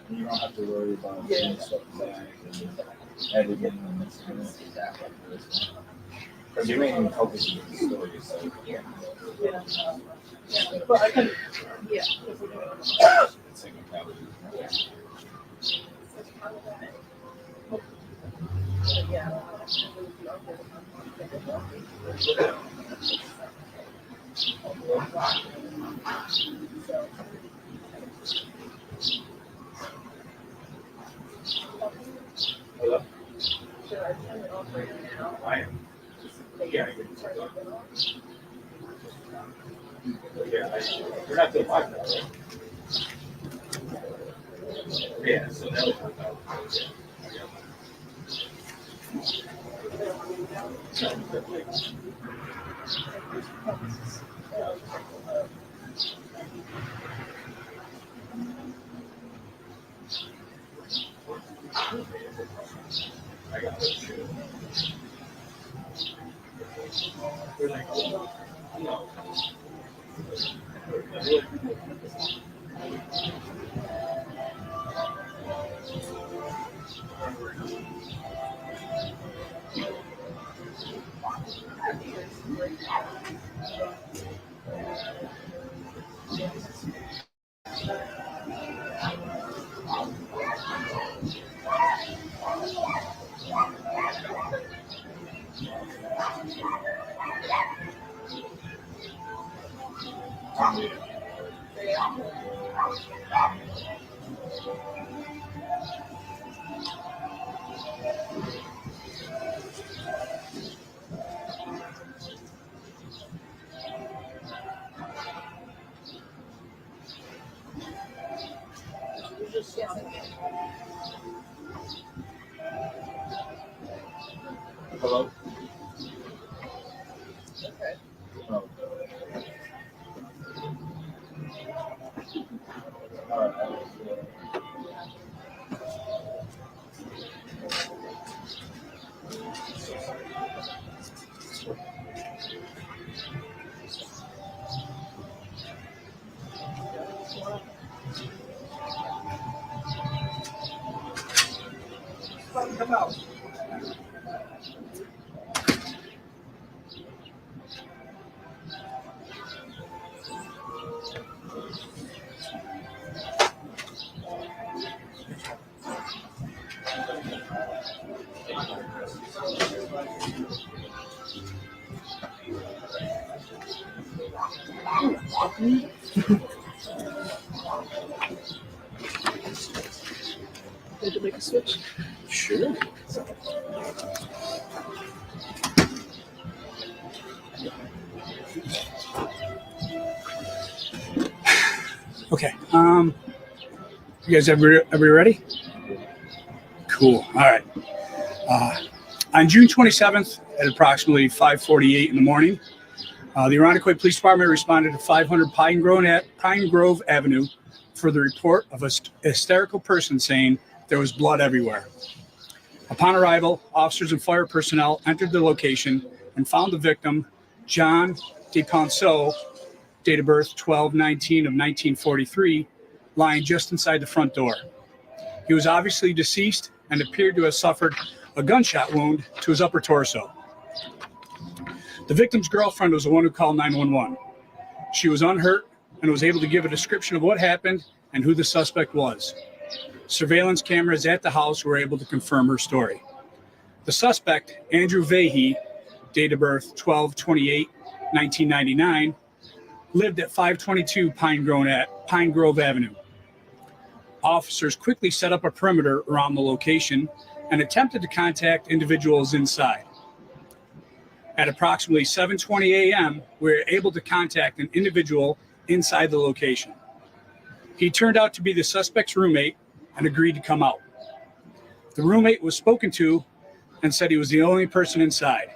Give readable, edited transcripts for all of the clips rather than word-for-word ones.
You don't have to worry about doing stuff back and editing and this and that. Because your main focus is the story, so Yeah. But I can, if we're doing it. it's like a copy. Yeah. Hello? Should I turn it off right now? I am. Yeah, we're not doing live now, right? Yeah, so that was I got it. Hello? Okay. Oh. All right. Come out. Need to make a switch? Sure. Okay. You guys everybody ready? Cool. All right. On June 27th at approximately 5:48 in the morning, the Irondequoit Police Department responded to 500 Pinegrove Avenue for the report of a hysterical person saying there was blood everywhere. Upon arrival, officers and fire personnel entered the location and found the victim, John DePonceau, date of birth 12/19 of 1943, lying just inside the front door. He was obviously deceased and appeared to have suffered a gunshot wound to his upper torso. The victim's girlfriend was the one who called 911. She was unhurt and was able to give a description of what happened and who the suspect was. Surveillance cameras at the house were able to confirm her story. The suspect, Andrew Vahey, date of birth 12/28/1999, lived at 522 Pinegrove Avenue. Officers quickly set up a perimeter around the location and attempted to contact individuals inside. At approximately 7:20 a.m., we were able to contact an individual inside the location. He turned out to be the suspect's roommate and agreed to come out. The roommate was spoken to and said he was the only person inside.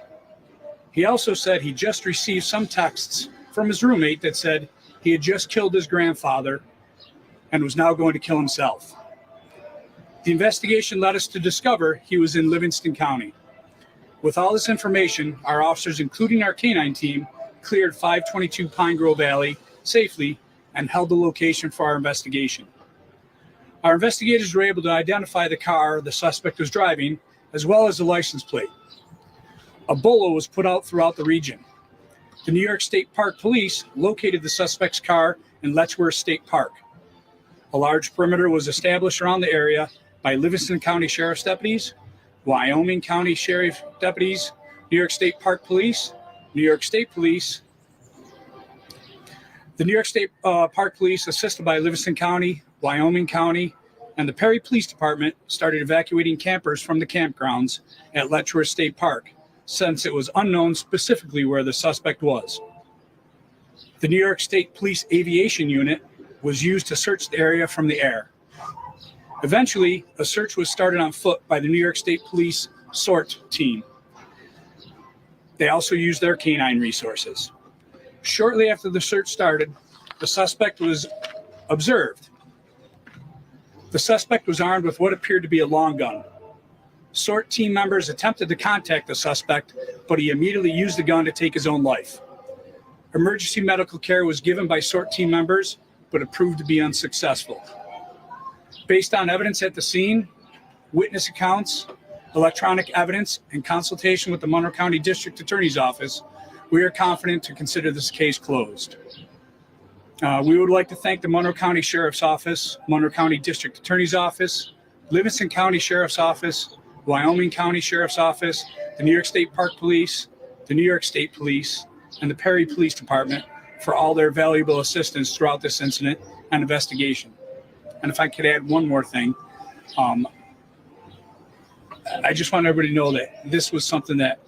He also said he just received some texts from his roommate that said he had just killed his grandfather and was now going to kill himself. The investigation led us to discover he was in Livingston County. With all this information, our officers, including our canine team, cleared 522 Pinegrove Alley safely and held the location for our investigation. Our investigators were able to identify the car the suspect was driving, as well as the license plate. A bolo was put out throughout the region. The New York State Park Police located the suspect's car in Letchworth State Park. A large perimeter was established around the area by Livingston County Sheriff's deputies, Wyoming County Sheriff deputies, New York State Park Police, New York State Police. The New York State Park Police, assisted by Livingston County, Wyoming County, and the Perry Police Department, started evacuating campers from the campgrounds at Letchworth State Park, since it was unknown specifically where the suspect was. The New York State Police Aviation Unit was used to search the area from the air. Eventually, a search was started on foot by the New York State Police SORT team. They also used their canine resources. Shortly after the search started, the suspect was observed. The suspect was armed with what appeared to be a long gun. SORT team members attempted to contact the suspect, but he immediately used the gun to take his own life. Emergency medical care was given by SORT team members, but it proved to be unsuccessful. Based on evidence at the scene, witness accounts, electronic evidence, and consultation with the Monroe County District Attorney's Office, we are confident to consider this case closed. We would like to thank the Monroe County Sheriff's Office, Monroe County District Attorney's Office, Livingston County Sheriff's Office, Wyoming County Sheriff's Office, the New York State Park Police, the New York State Police, and the Perry Police Department for all their valuable assistance throughout this incident and investigation. And if I could add one more thing, I just want everybody to know that this was something that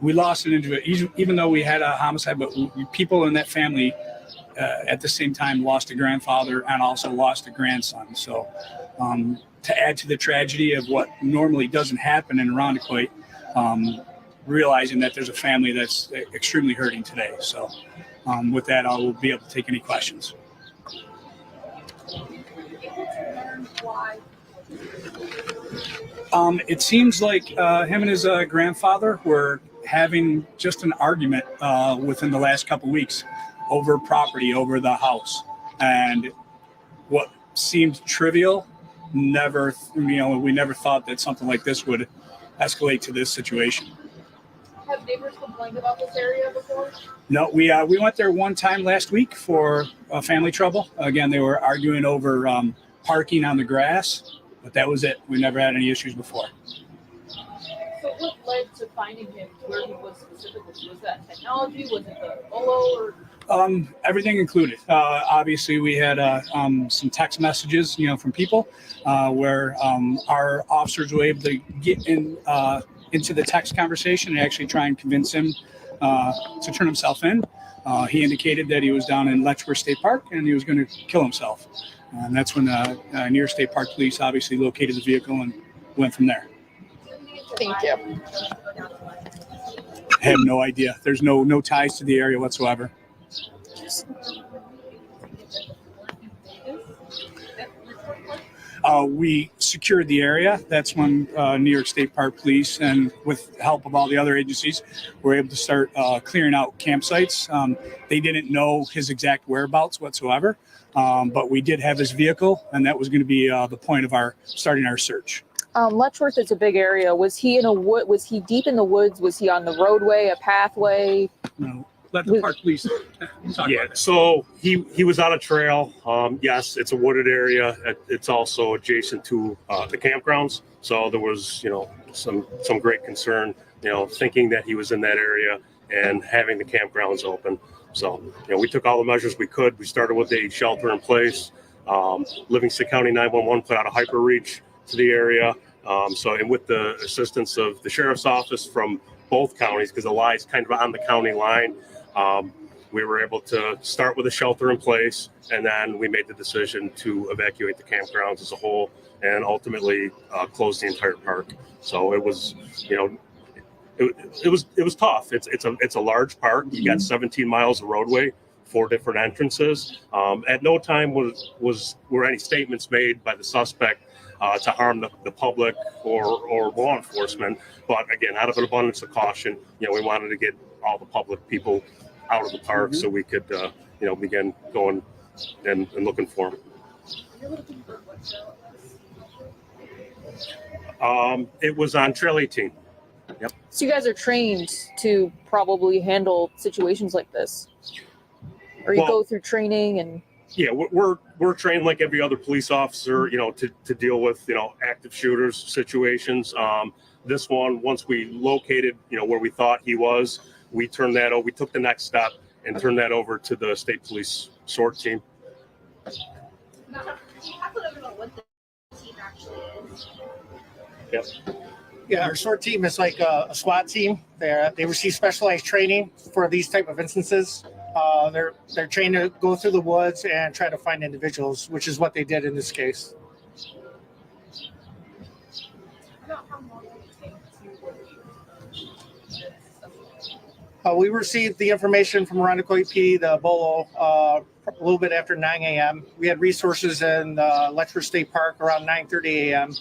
we lost an individual, even though we had a homicide, but people in that family at the same time lost a grandfather and also lost a grandson. So to add to the tragedy of what normally doesn't happen in Irondequoit, realizing that there's a family that's extremely hurting today. So with that, I will be able to take any questions. It seems like him and his grandfather were having just an argument within the last couple weeks over property, over the house. And what seemed trivial, we never thought that something like this would escalate to this situation. Have neighbors complained about this area before? No, we went there one time last week for family trouble. Again, they were arguing over parking on the grass, but that was it. We never had any issues before. So what led to finding him where he was specifically? Was that technology? Was it the Bolo? Or? Everything included. Obviously, we had some text messages, from people where our officers were able to get into the text conversation and actually try and convince him to turn himself in. He indicated that he was down in Letchworth State Park and he was going to kill himself. And that's when New York State Park Police obviously located the vehicle and went from there. Thank you. I have no idea. There's no ties to the area whatsoever. We secured the area. That's when New York State Park Police, and with the help of all the other agencies, were able to start clearing out campsites. They didn't know his exact whereabouts whatsoever, but we did have his vehicle, and that was going to be the point of starting our search. Letchworth is a big area. Was he in a wood? Was he deep in the woods? Was he on the roadway, a pathway? No. Let the park police talk about it. So he was on a trail. Yes, it's a wooded area. It's also adjacent to the campgrounds. So there was, some great concern, thinking that he was in that area and having the campgrounds open. So, we took all the measures we could. We started with a shelter in place. Livingston County 911 put out a hyper reach to the area. And with the assistance of the sheriff's office from both counties, because it lies kind of on the county line, we were able to start with a shelter in place, and then we made the decision to evacuate the campgrounds as a whole and ultimately close the entire park. So it was, it was tough. It's a large park. You got 17 miles of roadway, 4 different entrances. At no time were any statements made by the suspect to harm the public or law enforcement. But again, out of an abundance of caution, we wanted to get all the public people out of the park so we could, begin going and looking for them. You're looking for what trail it was? It was on Trail 18. So you guys are trained to probably handle situations like this, or you Well- go through training and. Yeah, we're trained like every other police officer, to deal with, active shooters situations. This one, once we located, where we thought he was, we turned that over. We took the next step and turned that over to the state police SORT team. Now, do you happen to know what the team actually is? Yep. Yeah, our SORT team is like a SWAT team. They receive specialized training for these type of instances. They're trained to go through the woods and try to find individuals, which is what they did in this case. About how long did it take to review We received the information from Irondequoit PD, the BOLO, a little bit after 9 a.m. We had resources in Letchworth State Park around 9:30 a.m.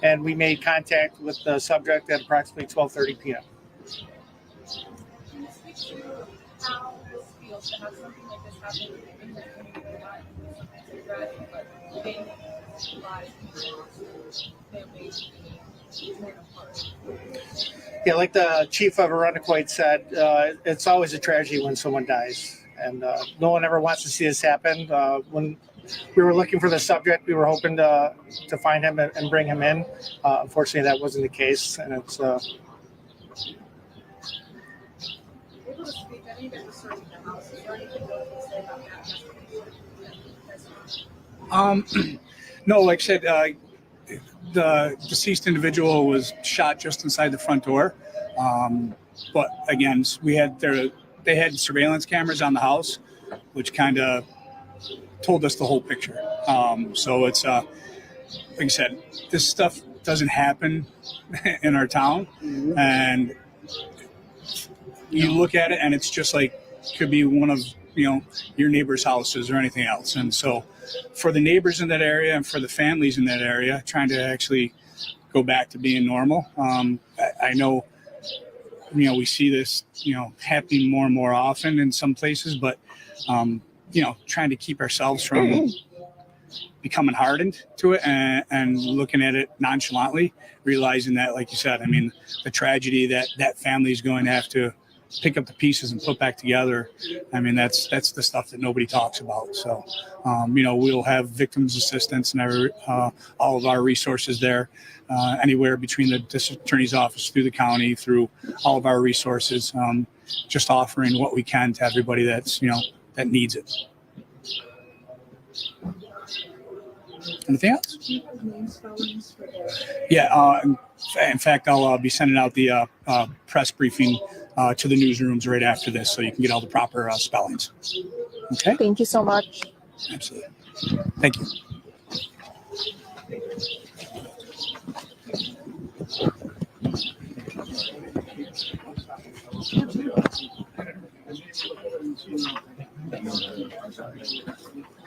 and we made contact with the subject at approximately 12:30 p.m. Can you speak to how this feels to have something like this happen in the community? Not sometimes it's tragic, but getting lives, people lost, families being torn apart. Yeah, like the chief of Irondequoit said, it's always a tragedy when someone dies, and no one ever wants to see this happen. When we were looking for the subject, we were hoping to find him and bring him in. Unfortunately, that wasn't the case, and it's. Able to speak, I know you guys are searching the house. Is there anything more you can say about that? No, like I said, the deceased individual was shot just inside the front door. But again, they had surveillance cameras on the house, which kind of told us the whole picture. So it's like I said, this stuff doesn't happen in our town, and you look at it and it's just like could be one of your neighbor's houses or anything else. And so for the neighbors in that area and for the families in that area, trying to actually go back to being normal. I know, we see this, happening more and more often in some places, but, trying to keep ourselves from becoming hardened to it and looking at it nonchalantly, realizing that, like you said, the tragedy that family is going to have to pick up the pieces and put back together. That's the stuff that nobody talks about. So, we'll have victims assistance and all of our resources there, anywhere between the district attorney's office through the county, through all of our resources, just offering what we can to everybody that's, that needs it. Anything else? Do you have name spellings for the Yeah. In fact, I'll be sending out the press briefing to the newsrooms right after this, so you can get all the proper spellings. Okay. Thank you so much. Absolutely. Thank you.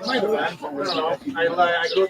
I don't know. I go